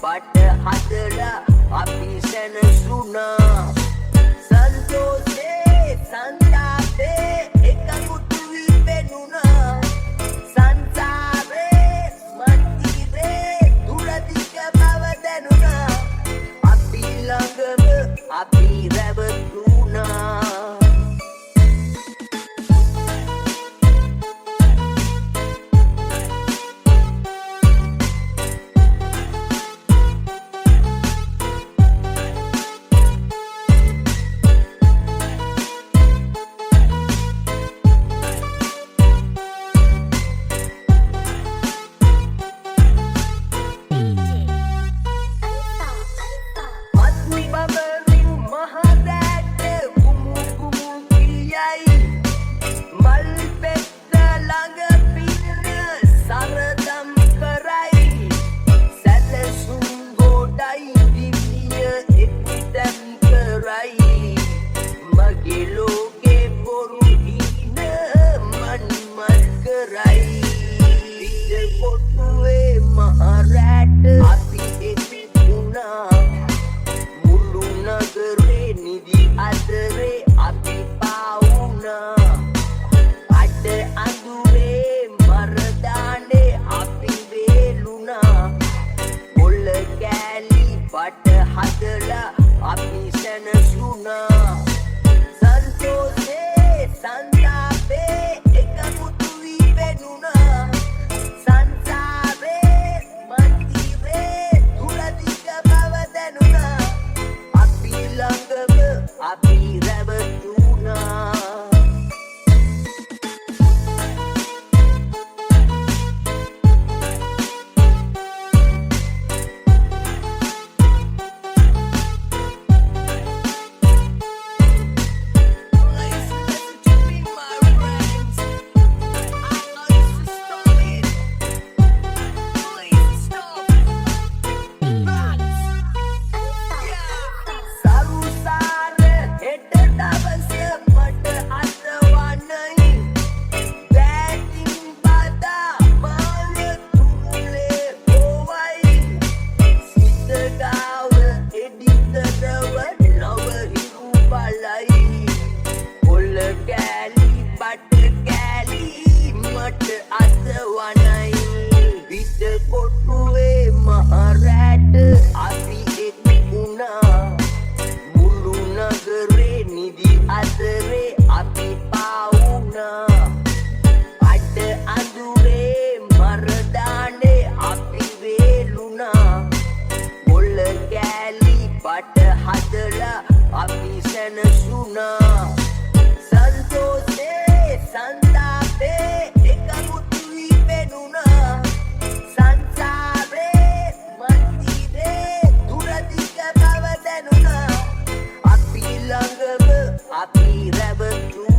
බට හදලා අපි සැනසුණා සන්තෝෂේ සංතාපේ එකමුතු වී පෙනුණා සංසාරේ මන්තිරේ දුරදිග බව දැනුණා අපි ළඟම අපි රැවටුණා බට හදලා අපි සැනසුණා සන්තෝෂේ සංතාපේ එකමුතු වී පෙනුණා සංසාරේ මන්තිරේ දුරදිග බව දැනුණා අපි ළඟම අපි රැවටුණා බට හදලා අපි සැනසුණා සන්තෝෂේ සංතාපේ එකමුතු වී පෙනුණා සංසාරේ මන්තිරේ දුරදිග බව දැනුණා අපි ළඟම අපි රැවටුණා